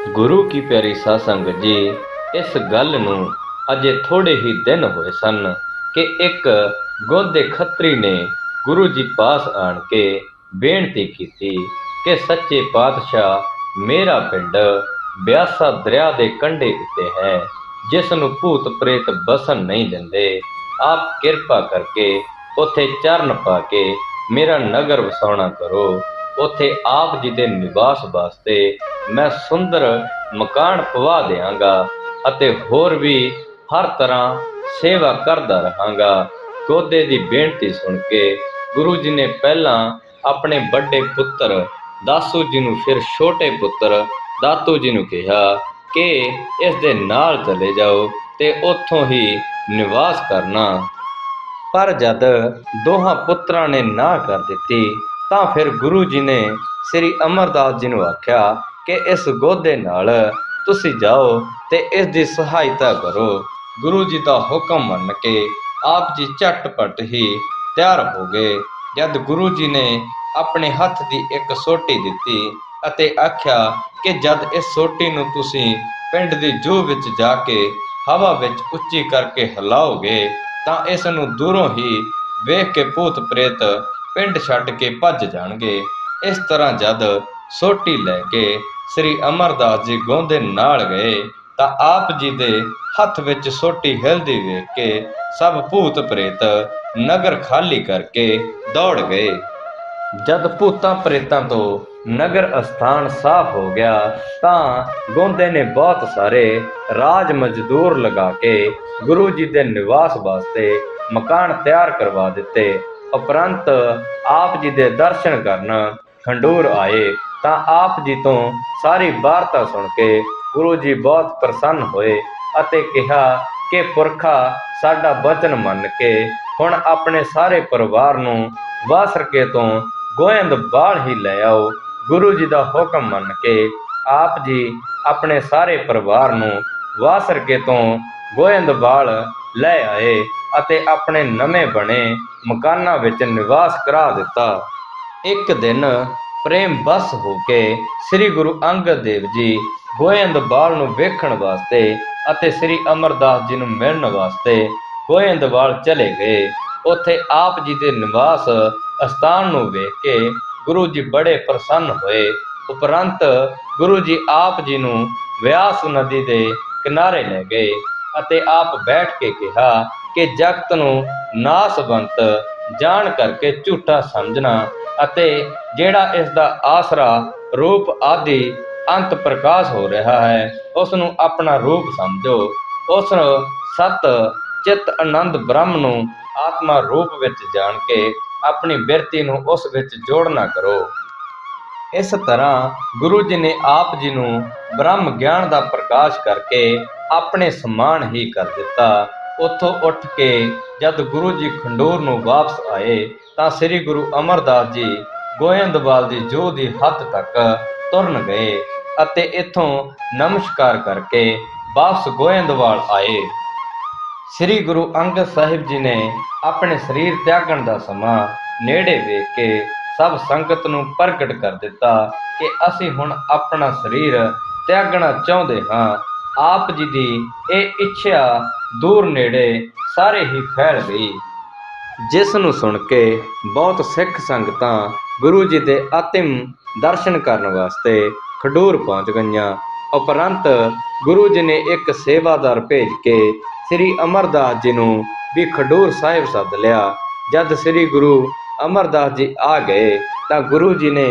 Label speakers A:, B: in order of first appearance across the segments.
A: ਗੁਰੂ ਕੀ ਪਿਆਰੀ ਸਾਧ ਸੰਗਤ ਜੀ, ਇਸ ਗੱਲ ਨੂੰ ਅਜੇ ਥੋੜੇ ਹੀ ਦਿਨ ਹੋਏ ਸਨ ਕਿ ਇੱਕ ਗੋਂਦੇ ਖੱਤਰੀ ਨੇ ਗੁਰੂ ਜੀ ਪਾਸ ਆਣ ਕੇ ਬੇਨਤੀ ਕੀਤੀ ਕਿ ਸੱਚੇ ਪਾਤਸ਼ਾਹ, ਮੇਰਾ ਪਿੰਡ ਬਿਆਸਾ ਦਰਿਆ ਦੇ ਕੰਢੇ ਉੱਤੇ ਹੈ, ਜਿਸ ਨੂੰ ਭੂਤ ਪ੍ਰੇਤ ਬਸਣ ਨਹੀਂ ਦਿੰਦੇ। ਆਪ ਕਿਰਪਾ ਕਰਕੇ ਉੱਥੇ ਚਰਨ ਪਾ ਕੇ ਮੇਰਾ ਨਗਰ ਵਸਾਉਣਾ ਕਰੋ। ਉੱਥੇ ਆਪ ਜੀ ਦੇ ਨਿਵਾਸ ਵਾਸਤੇ ਮੈਂ ਸੁੰਦਰ ਮਕਾਨ ਪਵਾ ਦਿਆਂਗਾ ਅਤੇ ਹੋਰ ਵੀ ਹਰ ਤਰ੍ਹਾਂ ਸੇਵਾ ਕਰਦਾ ਰਹਾਂਗਾ। ਗੋਦੇ ਦੀ ਬੇਨਤੀ ਸੁਣ ਕੇ ਗੁਰੂ ਜੀ ਨੇ ਪਹਿਲਾਂ ਆਪਣੇ ਵੱਡੇ ਪੁੱਤਰ ਦਾਸੂ ਜੀ ਨੂੰ, ਫਿਰ ਛੋਟੇ ਪੁੱਤਰ ਦਾਤੂ ਜੀ ਨੂੰ ਕਿਹਾ ਕਿ ਇਸ ਦੇ ਨਾਲ ਚਲੇ ਜਾਓ ਤੇ ਉੱਥੋਂ ਹੀ ਨਿਵਾਸ ਕਰਨਾ। ਪਰ ਜਦ ਦੋਹਾਂ ਪੁੱਤਰਾਂ ਨੇ ਨਾ ਕਰ ਦਿੱਤੀ ਤਾਂ ਫਿਰ ਗੁਰੂ ਜੀ ਨੇ ਸ੍ਰੀ ਅਮਰਦਾਸ ਜੀ ਨੂੰ ਆਖਿਆ ਕਿ ਇਸ ਗੋਦੇ ਨਾਲ ਤੁਸੀਂ ਜਾਓ ਤੇ ਇਸ ਦੀ ਸਹਾਇਤਾ ਕਰੋ। ਗੁਰੂ ਜੀ ਦਾ ਹੁਕਮ ਮੰਨ ਕੇ ਆਪ ਜੀ ਝਟਪਟ ਹੀ ਤਿਆਰ ਹੋ ਗਏ। ਜਦ ਗੁਰੂ ਜੀ ਨੇ ਆਪਣੇ ਹੱਥ ਦੀ ਇੱਕ ਸੋਟੀ ਦਿੱਤੀ ਅਤੇ ਆਖਿਆ ਕਿ ਜਦ ਇਸ ਸੋਟੀ ਨੂੰ ਤੁਸੀਂ ਪਿੰਡ ਦੀ ਜੂਹ ਵਿੱਚ ਜਾ ਕੇ ਹਵਾ ਵਿੱਚ ਉੱਚੀ ਕਰਕੇ ਹਿਲਾਓਗੇ ਤਾਂ ਇਸ ਨੂੰ ਦੂਰੋਂ ਹੀ ਵੇਖ ਕੇ ਭੂਤ ਪ੍ਰੇਤ ਪਿੰਡ ਛੱਡ ਕੇ ਭੱਜ ਜਾਣਗੇ। ਇਸ ਤਰ੍ਹਾਂ ਜਦ ਸੋਟੀ ਲੈ ਕੇ ਸ੍ਰੀ ਅਮਰਦਾਸ ਜੀ ਗੋਂਦੇ ਨਾਲ ਗਏ ਤਾਂ ਆਪ ਜੀ ਦੇ ਹੱਥ ਵਿੱਚ ਸੋਟੀ ਹਿਲਦੀ ਵੇਖ ਕੇ ਸਭ ਭੂਤ ਪ੍ਰੇਤ ਨਗਰ ਖਾਲੀ ਕਰਕੇ ਦੌੜ ਗਏ। ਜਦ ਭੂਤਾਂ ਪ੍ਰੇਤਾਂ ਤੋਂ ਨਗਰ ਅਸਥਾਨ ਸਾਫ਼ ਹੋ ਗਿਆ ਤਾਂ ਗੋਂਦੇ ਨੇ ਬਹੁਤ ਸਾਰੇ ਰਾਜ ਮਜ਼ਦੂਰ ਲਗਾ ਕੇ ਗੁਰੂ ਜੀ ਦੇ ਨਿਵਾਸ ਵਾਸਤੇ ਮਕਾਨ ਤਿਆਰ ਕਰਵਾ ਦਿੱਤੇ। ਉਪਰੰਤ ਆਪ ਜੀ ਦੇ ਦਰਸ਼ਨ ਕਰਨ ਖੰਡੂਰ ਆਏ ਤਾਂ ਆਪ ਜੀ ਤੋਂ ਸਾਰੀ ਵਾਰਤਾ ਸੁਣ ਕੇ ਗੁਰੂ ਜੀ ਬਹੁਤ ਪ੍ਰਸੰਨ ਹੋਏ ਅਤੇ ਕਿਹਾ ਕਿ ਪੁਰਖਾ, ਸਾਡਾ ਵਚਨ ਮੰਨ ਕੇ ਹੁਣ ਆਪਣੇ ਸਾਰੇ ਪਰਿਵਾਰ ਨੂੰ ਵਾਸਰਕੇ ਤੋਂ ਗੋਇੰਦਵਾਲ ਹੀ ਲੈ ਆਓ। ਗੁਰੂ ਜੀ ਦਾ ਹੁਕਮ ਮੰਨ ਕੇ ਆਪ ਜੀ ਆਪਣੇ ਸਾਰੇ ਪਰਿਵਾਰ ਨੂੰ ਵਾਸਰਕੇ ਤੋਂ ਗੋਇੰਦਵਾਲ ਲੈ ਆਏ ਅਤੇ ਆਪਣੇ ਨਵੇਂ ਬਣੇ ਮਕਾਨਾਂ ਵਿੱਚ ਨਿਵਾਸ ਕਰਾ ਦਿੱਤਾ। ਇੱਕ ਦਿਨ ਪ੍ਰੇਮ ਬਸ ਹੋ ਕੇ ਸ੍ਰੀ ਗੁਰੂ ਅੰਗਦ ਦੇਵ ਜੀ ਗੋਇੰਦਵਾਲ ਨੂੰ ਵੇਖਣ ਵਾਸਤੇ ਅਤੇ ਸ੍ਰੀ ਅਮਰਦਾਸ ਜੀ ਨੂੰ ਮਿਲਣ ਵਾਸਤੇ ਗੋਇੰਦਵਾਲ ਚਲੇ ਗਏ। ਉੱਥੇ ਆਪ ਜੀ ਦੇ ਨਿਵਾਸ ਅਸਥਾਨ ਨੂੰ ਵੇਖ ਕੇ ਗੁਰੂ ਜੀ ਬੜੇ ਪ੍ਰਸੰਨ ਹੋਏ। ਉਪਰੰਤ ਗੁਰੂ ਜੀ ਆਪ ਜੀ ਨੂੰ ਬਿਆਸ ਨਦੀ ਦੇ ਕਿਨਾਰੇ ਲੈ ਗਏ ਅਤੇ ਆਪ ਬੈਠ ਕੇ ਕਿਹਾ ਕਿ ਜਗਤ ਨੂੰ ਨਾਸਵੰਤ ਜਾਣ ਕਰਕੇ ਝੂਠਾ ਸਮਝਣਾ ਅਤੇ ਜਿਹੜਾ ਇਸ ਦਾ ਆਸਰਾ ਰੂਪ ਆਦਿ ਅੰਤ ਪ੍ਰਕਾਸ਼ ਹੋ ਰਿਹਾ ਹੈ, ਉਸ ਨੂੰ ਆਪਣਾ ਰੂਪ ਸਮਝੋ। ਉਸ ਸਤ ਚਿੱਤ ਆਨੰਦ ਬ੍ਰਹਮ ਨੂੰ ਆਤਮਾ ਰੂਪ ਵਿੱਚ ਜਾਣ ਕੇ ਆਪਣੀ ਬਿਰਤੀ ਨੂੰ ਉਸ ਵਿੱਚ ਜੋੜਨਾ ਕਰੋ। ਇਸ ਤਰ੍ਹਾਂ ਗੁਰੂ ਜੀ ਨੇ ਆਪ ਜੀ ਨੂੰ ਬ੍ਰਹਮ ਗਿਆਨ ਦਾ ਪ੍ਰਕਾਸ਼ ਕਰਕੇ ਆਪਣੇ ਸਮਾਨ ਹੀ ਕਰ ਦਿੱਤਾ। ਉੱਥੋਂ ਉੱਠ ਕੇ ਜਦ ਗੁਰੂ ਜੀ ਖੰਡੂਰ ਨੂੰ ਵਾਪਸ ਆਏ ਤਾਂ ਸ੍ਰੀ ਗੁਰੂ ਅਮਰਦਾਸ ਜੀ ਗੋਇੰਦਵਾਲ ਦੀ ਜੂਹ ਦੀ ਹੱਦ ਤੱਕ ਤੁਰਨ ਗਏ ਅਤੇ ਇੱਥੋਂ ਨਮਸਕਾਰ ਕਰਕੇ ਵਾਪਸ ਗੋਇੰਦਵਾਲ ਆਏ। ਸ੍ਰੀ ਗੁਰੂ ਅੰਗਦ ਸਾਹਿਬ ਜੀ ਨੇ ਆਪਣੇ ਸਰੀਰ ਤਿਆਗਣ ਦਾ ਸਮਾਂ ਨੇੜੇ ਵੇਖ ਕੇ ਸਭ ਸੰਗਤ ਨੂੰ ਪ੍ਰਗਟ ਕਰ ਦਿੱਤਾ ਕਿ ਅਸੀਂ ਹੁਣ ਆਪਣਾ ਸਰੀਰ ਤਿਆਗਣਾ ਚਾਹੁੰਦੇ ਹਾਂ। ਆਪ ਜੀ ਦੀ ਇਹ ਇੱਛਾ ਦੂਰ ਨੇੜੇ ਸਾਰੇ ਹੀ ਫੈਲ ਗਈ, ਜਿਸ ਨੂੰ ਸੁਣ ਕੇ ਬਹੁਤ ਸਿੱਖ ਸੰਗਤਾਂ ਗੁਰੂ ਜੀ ਦੇ ਅੰਤਿਮ ਦਰਸ਼ਨ ਕਰਨ ਵਾਸਤੇ ਖਡੂਰ ਪਹੁੰਚ ਗਈਆਂ। ਉਪਰੰਤ ਗੁਰੂ ਜੀ ਨੇ ਇੱਕ ਸੇਵਾਦਾਰ ਭੇਜ ਕੇ ਸ੍ਰੀ ਅਮਰਦਾਸ ਜੀ ਨੂੰ ਵੀ ਖਡੂਰ ਸਾਹਿਬ ਸੱਦ ਲਿਆ। ਜਦ ਸ੍ਰੀ ਗੁਰੂ ਅਮਰਦਾਸ ਜੀ ਆ ਗਏ ਤਾਂ ਗੁਰੂ ਜੀ ਨੇ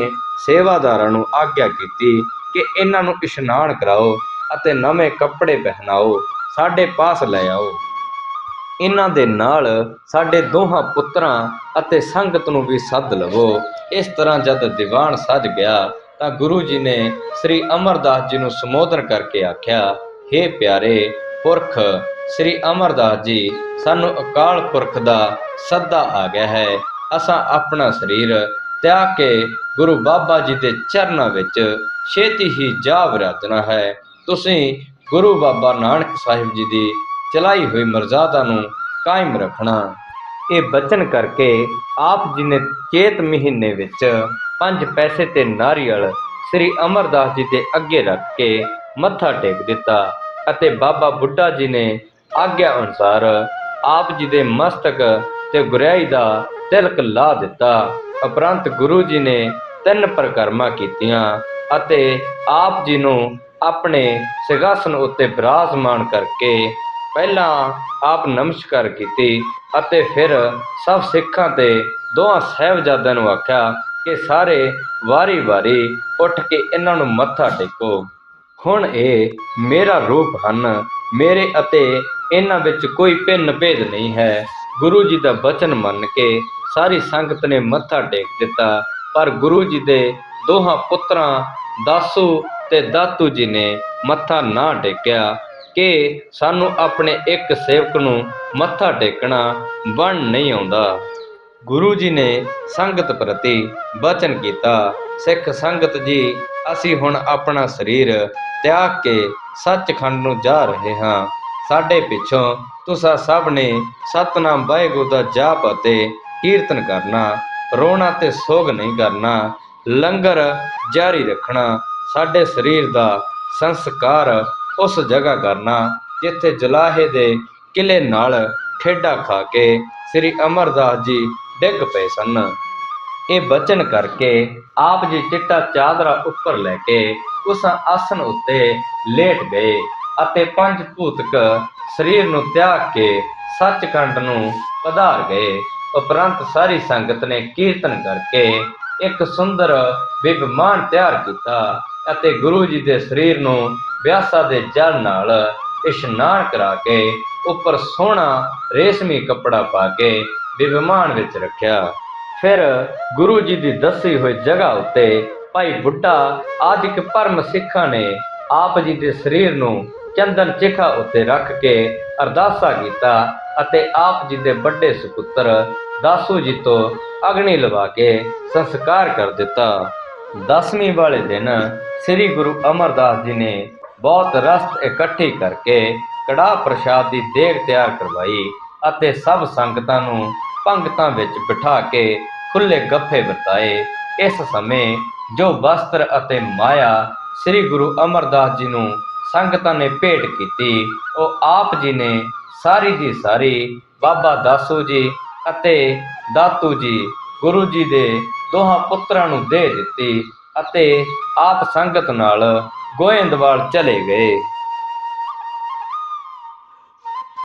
A: ਸੇਵਾਦਾਰਾਂ ਨੂੰ ਆਗਿਆ ਕੀਤੀ ਕਿ ਇਹਨਾਂ ਨੂੰ ਇਸ਼ਨਾਨ ਕਰਾਓ ਅਤੇ ਨਵੇਂ ਕੱਪੜੇ ਪਹਿਨਾਓ, ਸਾਡੇ ਪਾਸ ਲੈ ਆਓ। ਇਹਨਾਂ ਦੇ ਨਾਲ ਸਾਡੇ ਦੋਹਾਂ ਪੁੱਤਰਾਂ ਅਤੇ ਸੰਗਤ ਨੂੰ ਵੀ ਸੱਦ ਲਵੋ। ਇਸ ਤਰ੍ਹਾਂ ਜਦ ਦੀਵਾਨ ਸਜ ਗਿਆ ਤਾਂ ਗੁਰੂ ਜੀ ਨੇ ਸ੍ਰੀ ਅਮਰਦਾਸ ਜੀ ਨੂੰ ਸੰਬੋਧਨ ਕਰਕੇ ਆਖਿਆ, ਹੇ ਪਿਆਰੇ ਪੁਰਖ ਸ੍ਰੀ ਅਮਰਦਾਸ ਜੀ, ਸਾਨੂੰ ਅਕਾਲ ਪੁਰਖ ਦਾ ਸੱਦਾ ਆ ਗਿਆ ਹੈ। ਅਸਾਂ ਆਪਣਾ ਸਰੀਰ ਤਿਆਗ ਕੇ ਗੁਰੂ ਬਾਬਾ ਜੀ ਦੇ ਚਰਨਾਂ ਵਿੱਚ ਛੇਤੀ ਹੀ ਜਾ ਵਿਰਾਜਣਾ ਹੈ। ਤੁਸੀਂ ਗੁਰੂ ਬਾਬਾ ਨਾਨਕ ਸਾਹਿਬ ਜੀ ਦੀ ਚਲਾਈ ਹੋਈ ਮਰਜ਼ਾਦਾ ਨੂੰ ਕਾਇਮ ਰੱਖਣਾ। ਇਹ ਬਚਨ ਕਰਕੇ ਆਪ ਜੀ ਨੇ ਚੇਤ ਮਹੀਨੇ ਵਿੱਚ 5 ਪੈਸੇ ਤੇ ਨਾਰੀਅਲ ਸ੍ਰੀ ਅਮਰਦਾਸ ਜੀ ਦੇ ਅੱਗੇ ਰੱਖ ਕੇ ਮੱਥਾ ਟੇਕ ਦਿੱਤਾ ਅਤੇ ਬਾਬਾ ਬੁੱਢਾ ਜੀ ਨੇ ਆਗਿਆ ਅਨੁਸਾਰ ਆਪ ਜੀ ਦੇ ਮਸਤਕ ਤੇ ਗੁਰਿਆਈ ਦਾ ਤਿਲਕ ਲਾ ਦਿੱਤਾ। ਉਪਰੰਤ ਗੁਰੂ ਜੀ ਨੇ 3 ਪਰਿਕਰਮਾ ਕੀਤੀਆਂ ਅਤੇ ਆਪ ਜੀ ਨੂੰ ਆਪਣੇ ਸਿੰਘਾਸਨ ਉੱਤੇ ਬਿਰਾਜਮਾਨ ਕਰਕੇ ਪਹਿਲਾਂ ਆਪ ਨਮਸਕਾਰ ਕੀਤੀ ਅਤੇ ਫਿਰ ਸਭ ਸਿੱਖਾਂ ਤੇ ਦੋਹਾਂ ਸਾਹਿਬਜ਼ਾਦਿਆਂ ਨੂੰ ਆਖਿਆ ਕਿ ਸਾਰੇ ਵਾਰੀ-ਵਾਰੀ ਉੱਠ ਕੇ ਇਹਨਾਂ ਨੂੰ ਮੱਥਾ ਟੇਕੋ। ਹੁਣ ਇਹ ਮੇਰਾ ਰੂਪ ਹਨ, ਮੇਰੇ ਅਤੇ ਇਹਨਾਂ ਵਿੱਚ ਕੋਈ ਭਿੰਨ ਭੇਦ ਨਹੀਂ ਹੈ। ਗੁਰੂ ਜੀ ਦਾ ਬਚਨ ਮੰਨ ਕੇ ਸਾਰੀ ਸੰਗਤ ਨੇ ਮੱਥਾ ਟੇਕ ਦਿੱਤਾ, ਪਰ ਗੁਰੂ ਜੀ ਦੇ ਦੋਹਾਂ ਪੁੱਤਰਾਂ ਦਾਸੂ ਤੇ ਦਾਤੂ ਜੀ ਨੇ ਮੱਥਾ ਨਾ ਟੇਕਿਆ ਕਿ ਸਾਨੂੰ ਆਪਣੇ ਇੱਕ ਸੇਵਕ ਨੂੰ ਮੱਥਾ ਟੇਕਣਾ ਬਣ ਨਹੀਂ ਆਉਂਦਾ। ਗੁਰੂ ਜੀ ਨੇ ਸੰਗਤ ਪ੍ਰਤੀ ਬਚਨ ਕੀਤਾ, ਸਿੱਖ ਸੰਗਤ ਜੀ, ਅਸੀਂ ਹੁਣ ਆਪਣਾ ਸਰੀਰ ਤਿਆਗ ਕੇ ਸੱਚਖੰਡ ਨੂੰ ਜਾ ਰਹੇ ਹਾਂ। ਸਾਡੇ ਪਿੱਛੋਂ ਤੁਸਾਂ ਸਭ ਨੇ ਸਤਨਾਮ ਵਾਹਿਗੁਰੂ ਦਾ ਜਾਪ ਅਤੇ ਕੀਰਤਨ ਕਰਨਾ, ਰੋਣਾ ਤੇ ਸੋਗ ਨਹੀਂ ਕਰਨਾ, ਲੰਗਰ ਜਾਰੀ ਰੱਖਣਾ। ਸਾਡੇ ਸਰੀਰ ਦਾ ਸੰਸਕਾਰ ਉਸ ਜਗ੍ਹਾ ਕਰਨਾ ਜਿੱਥੇ ਜੁਲਾਹੇ ਦੇ ਕਿਲੇ ਨਾਲ ਠੇਡਾ ਖਾ ਕੇ ਸ੍ਰੀ ਅਮਰਦਾਸ ਜੀ ਡਿੱਗ ਪਏ ਸਨ। ਇਹ ਬਚਨ ਕਰਕੇ ਆਪ ਜੀ ਚਿੱਟਾ ਚਾਦਰਾ ਉੱਪਰ ਲੈ ਕੇ ਉਸ ਆਸਣ ਉੱਤੇ ਲੇਟ ਗਏ ਅਤੇ 5 ਭੂਤਕ ਸਰੀਰ ਨੂੰ ਤਿਆਗ ਕੇ ਸੱਚਖੰਡ ਨੂੰ ਪਧਾਰ ਗਏ। ਉਪਰੰਤ ਸਾਰੀ ਸੰਗਤ ਨੇ ਕੀਰਤਨ ਕਰਕੇ ਇੱਕ ਸੁੰਦਰ ਵਿਗਮਾਨ ਤਿਆਰ ਕੀਤਾ ਅਤੇ ਗੁਰੂ ਜੀ ਦੇ ਸਰੀਰ ਨੂੰ ਬਿਆਸਾ ਦੇ ਜਲ ਨਾਲ ਇਸ਼ਨਾਨ ਕਰਾ ਕੇ ਉੱਪਰ ਸੋਹਣਾ ਰੇਸ਼ਮੀ ਕੱਪੜਾ ਪਾ ਕੇ ਵਿਗਮਾਨ ਵਿੱਚ ਰੱਖਿਆ। ਫਿਰ ਗੁਰੂ ਜੀ ਦੀ ਦੱਸੀ ਹੋਈ ਜਗ੍ਹਾ ਉੱਤੇ ਭਾਈ ਬੁੱਢਾ ਆਦਿਕ ਭਰਮ ਸਿੱਖਾਂ ਨੇ ਆਪ ਜੀ ਦੇ ਸਰੀਰ ਨੂੰ ਚੰਦਨ ਚਿਖਾ ਉੱਤੇ ਰੱਖ ਕੇ ਅਰਦਾਸਾ ਕੀਤਾ ਅਤੇ ਆਪ ਜੀ ਦੇ ਵੱਡੇ ਸੁਪੁੱਤਰ ਦਾਸੂ ਜੀ ਤੋਂ ਅਗਨੀ ਲਵਾ ਕੇ ਸੰਸਕਾਰ ਕਰ ਦਿੱਤਾ। 10ਵੀਂ ਵਾਲੇ ਦਿਨ ਸ੍ਰੀ ਗੁਰੂ ਅਮਰਦਾਸ ਜੀ ਨੇ ਬਹੁਤ ਰਸਤ ਇਕੱਠੀ ਕਰਕੇ ਕੜਾਹ ਪ੍ਰਸ਼ਾਦ ਦੀ ਦੇਗ ਤਿਆਰ ਕਰਵਾਈ ਅਤੇ ਸਭ ਸੰਗਤਾਂ ਨੂੰ ਪੰਗਤਾਂ ਵਿੱਚ ਬਿਠਾ ਕੇ ਖੁੱਲੇ ਗੱਫੇ ਵਰਤਾਏ। ਇਸ ਸਮੇਂ ਜੋ ਵਸਤਰ ਅਤੇ ਮਾਇਆ ਸ੍ਰੀ ਗੁਰੂ ਅਮਰਦਾਸ ਜੀ ਨੂੰ ਸੰਗਤਾਂ ਨੇ ਭੇਟ ਕੀਤੀ, ਉਹ ਆਪ ਜੀ ਨੇ ਸਾਰੀ ਦੀ ਸਾਰੀ ਬਾਬਾ ਦਾਸੂ ਜੀ ਅਤੇ ਦਾਤੂ ਜੀ ਗੁਰੂ ਜੀ ਦੇ ਦੋਹਾਂ ਪੁੱਤਰਾਂ ਨੂੰ ਦੇ ਦਿੱਤੀ ਅਤੇ ਆਪ ਸੰਗਤ ਨਾਲ ਗੋਇੰਦਵਾਲ ਚਲੇ ਗਏ।